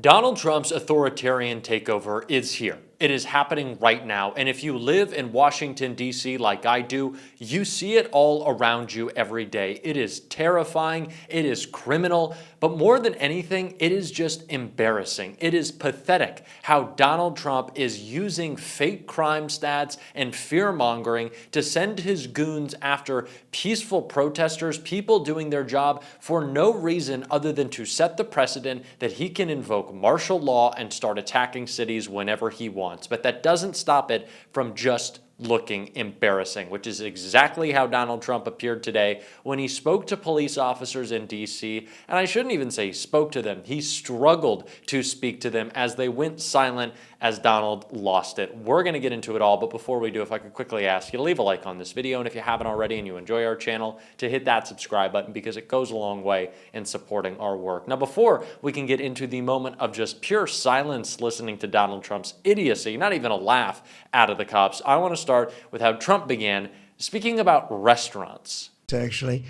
Donald Trump's authoritarian takeover is here. It is happening right now. And if you live in Washington, D.C. like I do, you see it all around you every day. It is terrifying. It is criminal. But more than anything, it is just embarrassing. It is pathetic how Donald Trump is using fake crime stats and fear-mongering to send his goons after peaceful protesters, people doing their job for no reason other than to set the precedent that he can invoke martial law and start attacking cities whenever he wants. But that doesn't stop it from just looking embarrassing, which is exactly how Donald Trump appeared today when he spoke to police officers in D.C. And I shouldn't even say he spoke to them. He struggled to speak to them as they went silent as Donald lost it. We're going to get into it all, but before we do, if I could quickly ask you to leave a like on this video, and if you haven't already and you enjoy our channel, to hit that subscribe button because it goes a long way in supporting our work. Now, before we can get into the moment of just pure silence listening to Donald Trump's idiocy, not even a laugh out of the cops, I want to start with how Trump began speaking about restaurants. Actually,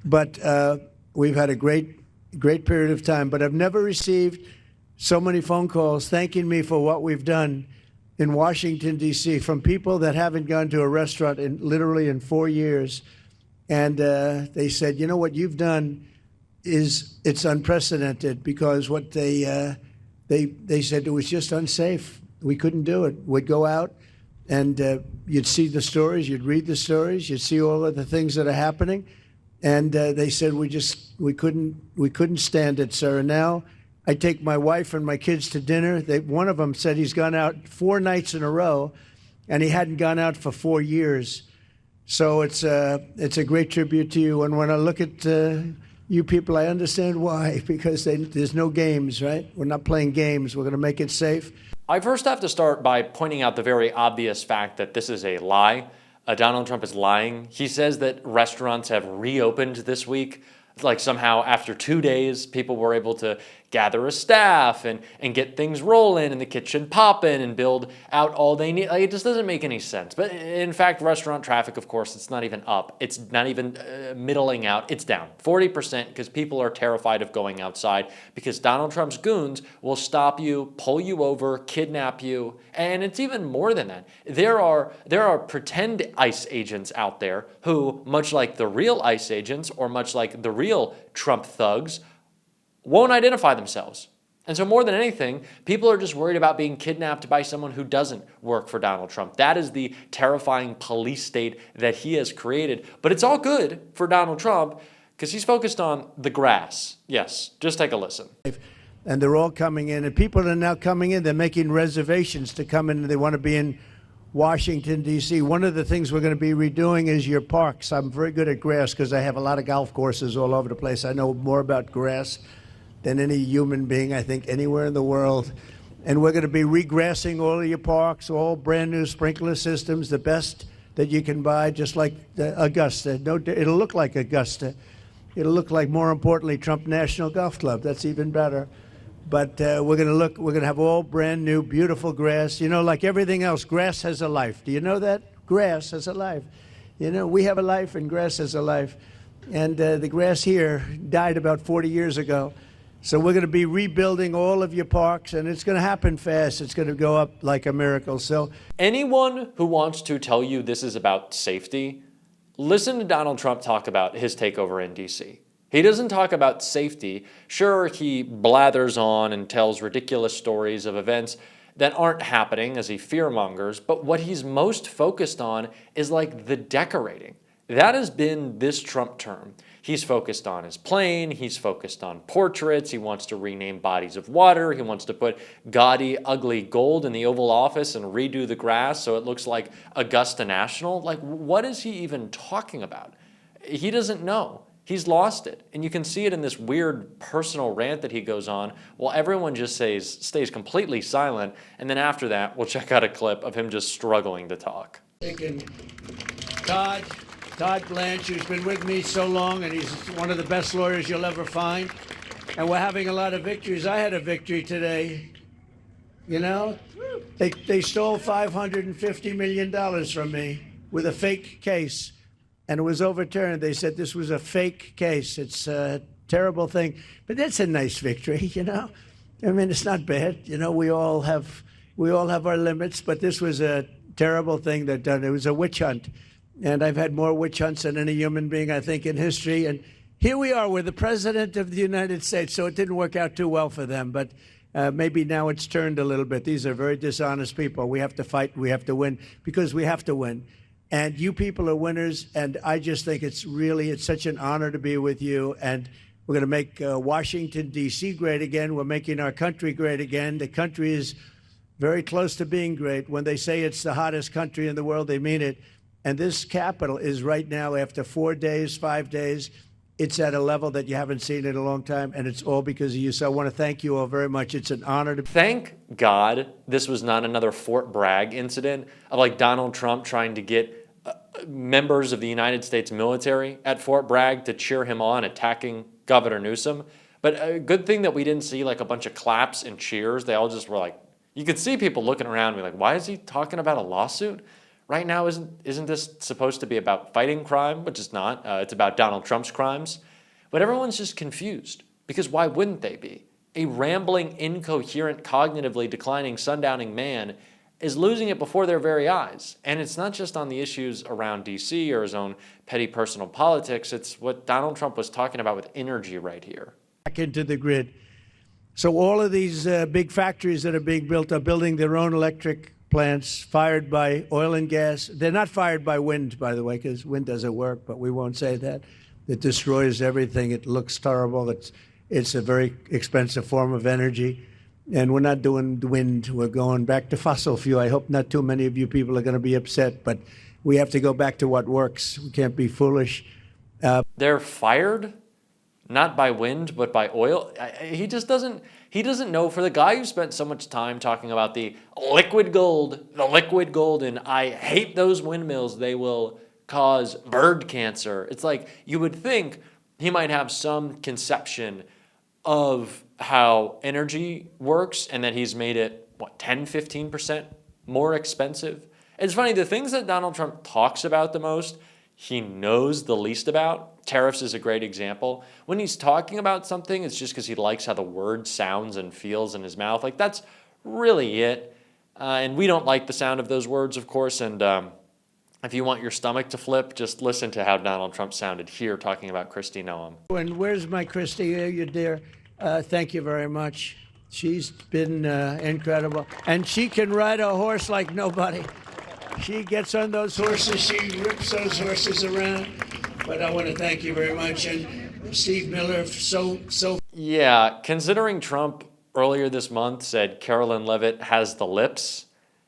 but we've had a great period of time, but I've never received so many phone calls thanking me for what we've done in Washington, D.C. from people that haven't gone to a restaurant literally in 4 years. And they said, you know, what you've done it's unprecedented, because what they said it was just unsafe. We couldn't do it. We'd go out and you'd see the stories, you'd read the stories, you'd see all of the things that are happening. And they said we couldn't stand it, sir. And now I take my wife and my kids to dinner. One of them said he's gone out 4 nights in a row, and he hadn't gone out for 4 years. So it's a great tribute to you. And when I look at you people, I understand why, because there's no games, right? We're not playing games. We're going to make it safe. I first have to start by pointing out the very obvious fact that this is a lie. Donald Trump is lying. He says that restaurants have reopened this week. Like somehow after 2 days, people were able to gather a staff and get things rolling and the kitchen popping and build out all they need. Like, it just doesn't make any sense. But in fact, restaurant traffic, of course, it's not even up. It's not even middling out. It's down 40% because people are terrified of going outside because Donald Trump's goons will stop you, pull you over, kidnap you. And it's even more than that. There are pretend ICE agents out there who, much like the real ICE agents or much like the real Trump thugs, won't identify themselves. And so more than anything, people are just worried about being kidnapped by someone who doesn't work for Donald Trump. That is the terrifying police state that he has created. But it's all good for Donald Trump because he's focused on the grass. Yes, just take a listen. And they're all coming in, and people are now coming in. They're making reservations to come in, and they want to be in Washington, D.C. One of the things we're going to be redoing is your parks. I'm very good at grass because I have a lot of golf courses all over the place. I know more about grass than any human being, I think, anywhere in the world. And we're going to be regrassing all of your parks, all brand new sprinkler systems, the best that you can buy, just like Augusta. No, it'll look like Augusta. It'll look like, more importantly, Trump National Golf Club. That's even better. But we're going to have all brand new, beautiful grass. You know, like everything else, grass has a life. Do you know that? Grass has a life. You know, we have a life and grass has a life. And the grass here died about 40 years ago. So we're going to be rebuilding all of your parks, and it's going to happen fast. It's going to go up like a miracle. So anyone who wants to tell you this is about safety, listen to Donald Trump talk about his takeover in D.C. He doesn't talk about safety. Sure, he blathers on and tells ridiculous stories of events that aren't happening as he fearmongers, but what he's most focused on is like the decorating. That has been this Trump term. He's focused on his plane. He's focused on portraits. He wants to rename bodies of water. He wants to put gaudy, ugly gold in the Oval Office and redo the grass so it looks like Augusta National. Like, what is he even talking about? He doesn't know. He's lost it. And you can see it in this weird personal rant that he goes on while everyone just stays completely silent. And then after that, we'll check out a clip of him just struggling to talk. Todd Blanche, who's been with me so long, and he's one of the best lawyers you'll ever find. And we're having a lot of victories. I had a victory today. You know, they stole $550 million from me with a fake case, and it was overturned. They said this was a fake case. It's a terrible thing, but that's a nice victory, you know. I mean, it's not bad. You know, we all have our limits, but this was a terrible thing that done. It was a witch hunt, and I've had more witch hunts than any human being, I think, in history. And here we are with the president of the United States. So it didn't work out too well for them, but maybe now it's turned a little bit. These are very dishonest people. We have to fight. We have to win because we have to win. And you people are winners. And I just think it's such an honor to be with you. And we're going to make Washington, D.C. great again. We're making our country great again. The country is very close to being great. When they say it's the hottest country in the world, they mean it. And this capital is right now, after 4 days, 5 days, it's at a level that you haven't seen in a long time, and it's all because of you. So I want to thank you all very much. It's an honor to... Thank God this was not another Fort Bragg incident of like Donald Trump trying to get members of the United States military at Fort Bragg to cheer him on, attacking Governor Newsom. But a good thing that we didn't see like a bunch of claps and cheers. They all just were like, you could see people looking around and be like, why is he talking about a lawsuit? Right now, isn't this supposed to be about fighting crime, which is not. It's about Donald Trump's crimes. But everyone's just confused, because why wouldn't they be? A rambling, incoherent, cognitively declining, sundowning man is losing it before their very eyes. And it's not just on the issues around D.C. or his own petty personal politics. It's what Donald Trump was talking about with energy right here. Back into the grid. So all of these big factories that are being built are building their own electric plants fired by oil and gas. They're not fired by wind, by the way, because wind doesn't work, but we won't say that. It destroys everything. It looks terrible. It's a very expensive form of energy. And we're not doing wind. We're going back to fossil fuel. I hope not too many of you people are going to be upset, but we have to go back to what works. We can't be foolish. They're fired? Not by wind, but by oil. He doesn't know. For the guy who spent so much time talking about the liquid gold, and I hate those windmills, they will cause bird cancer. It's like you would think he might have some conception of how energy works and that he's made it, 10, 15% more expensive. It's funny, the things that Donald Trump talks about the most, he knows the least about. Tariffs is a great example. When he's talking about something, it's just because he likes how the word sounds and feels in his mouth. Like, that's really it. And we don't like the sound of those words, of course. And if you want your stomach to flip, just listen to how Donald Trump sounded here talking about Kristi Noem. And where's my Kristi, you dear? Thank you very much. She's been incredible. And she can ride a horse like nobody. She gets on those horses. She rips those horses around. But I want to thank you very much. And Steve Miller, so. Yeah, considering Trump earlier this month said Carolyn Leavitt has the lips,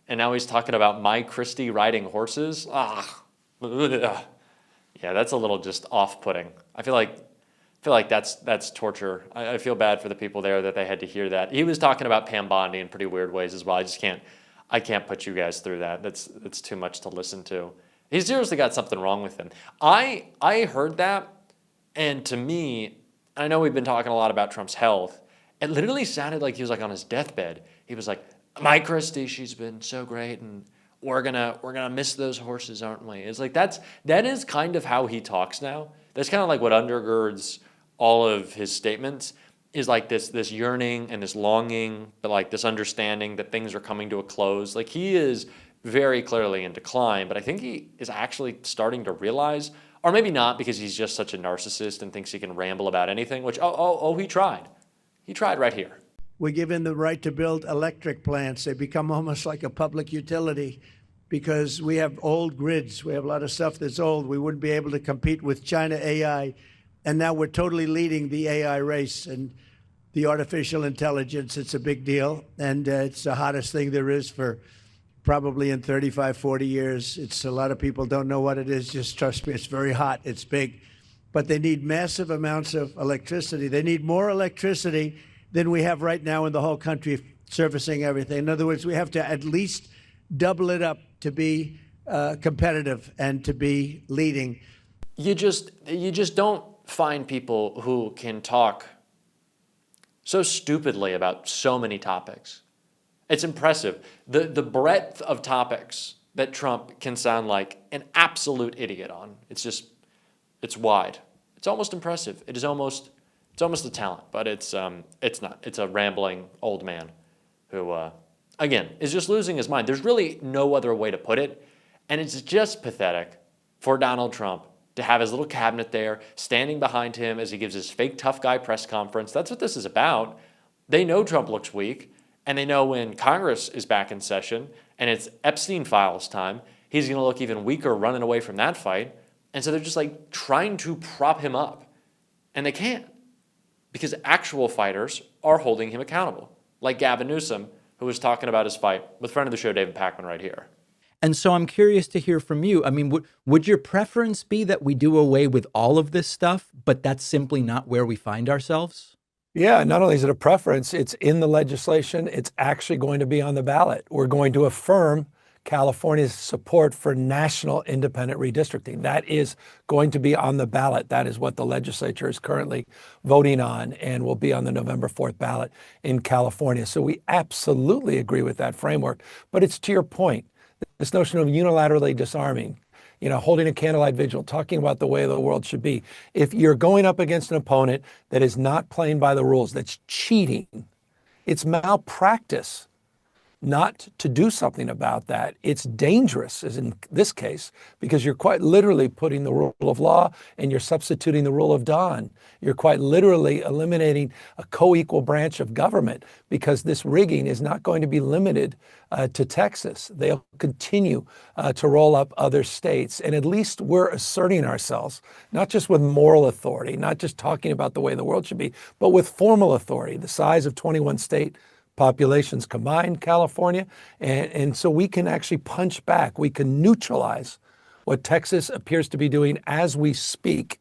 and now he's talking about my Kristi riding horses. Yeah, that's a little just off-putting. I feel like that's torture. I feel bad for the people there that they had to hear that. He was talking about Pam Bondi in pretty weird ways as well. I can't put you guys through that. That's too much to listen to. He's seriously got something wrong with him. I heard that, and to me, I know we've been talking a lot about Trump's health. It literally sounded like he was like on his deathbed. He was like, "My Kristi, she's been so great, and we're gonna miss those horses, aren't we?" It's like that is kind of how he talks now. That's kind of like what undergirds all of his statements. Is like this yearning and this longing, but like this understanding that things are coming to a close. Like, he is very clearly in decline, but I think he is actually starting to realize, or maybe not, because he's just such a narcissist and thinks he can ramble about anything, which, he tried. He tried right here. We're given the right to build electric plants. They become almost like a public utility because we have old grids. We have a lot of stuff that's old. We wouldn't be able to compete with China AI. And now we're totally leading the AI race and the artificial intelligence. It's a big deal. And it's the hottest thing there is for probably in 35, 40 years. It's a lot of people don't know what it is. Just trust me, it's very hot. It's big. But they need massive amounts of electricity. They need more electricity than we have right now in the whole country servicing everything. In other words, we have to at least double it up to be competitive and to be leading. You just don't find people who can talk so stupidly about so many topics. It's impressive. The breadth of topics that Trump can sound like an absolute idiot on. It's wide. It's almost impressive. It's It's almost a talent, but it's not. It's a rambling old man who, again, is just losing his mind. There's really no other way to put it, and it's just pathetic for Donald Trump to have his little cabinet there standing behind him as he gives his fake tough guy press conference. That's what this is about. They know Trump looks weak, and they know when Congress is back in session and it's Epstein files time, he's going to look even weaker running away from that fight. And so they're just like trying to prop him up, and they can't because actual fighters are holding him accountable, like Gavin Newsom, who was talking about his fight with friend of the show, David Pakman, right here. And so I'm curious to hear from you. I mean, would your preference be that we do away with all of this stuff, but that's simply not where we find ourselves? Yeah, not only is it a preference, it's in the legislation. It's actually going to be on the ballot. We're going to affirm California's support for national independent redistricting. That is going to be on the ballot. That is what the legislature is currently voting on and will be on the November 4th ballot in California. So we absolutely agree with that framework. But it's to your point, this notion of unilaterally disarming, holding a candlelight vigil, talking about the way the world should be. If you're going up against an opponent that is not playing by the rules, that's cheating, it's malpractice not to do something about that. It's dangerous, as in this case, because you're quite literally putting the rule of law and you're substituting the rule of Don. You're quite literally eliminating a co-equal branch of government because this rigging is not going to be limited to Texas. They'll continue to roll up other states. And at least we're asserting ourselves, not just with moral authority, not just talking about the way the world should be, but with formal authority, the size of 21 state populations combined, California. And so we can actually punch back. We can neutralize what Texas appears to be doing as we speak,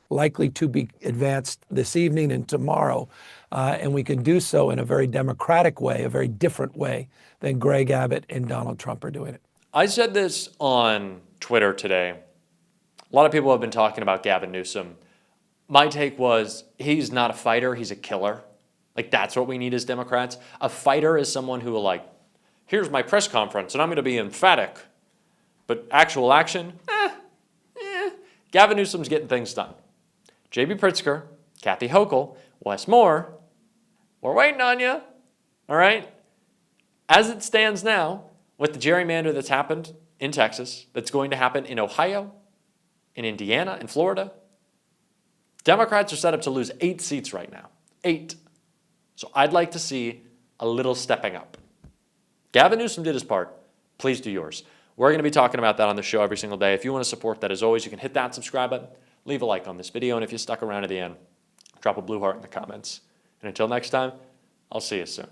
likely to be advanced this evening and tomorrow. And we can do so in a very democratic way, a very different way than Greg Abbott and Donald Trump are doing it. I said this on Twitter today. A lot of people have been talking about Gavin Newsom. My take was he's not a fighter, he's a killer. Like, that's what we need as Democrats. A fighter is someone who will, like, here's my press conference, and I'm going to be emphatic. But actual action, Gavin Newsom's getting things done. J.B. Pritzker, Kathy Hochul, Wes Moore, we're waiting on you, all right? As it stands now, with the gerrymander that's happened in Texas, that's going to happen in Ohio, in Indiana, in Florida, Democrats are set up to lose 8 seats right now. 8. So I'd like to see a little stepping up. Gavin Newsom did his part. Please do yours. We're going to be talking about that on the show every single day. If you want to support that, as always, you can hit that subscribe button, leave a like on this video, and if you stuck around to the end, drop a blue heart in the comments. And until next time, I'll see you soon.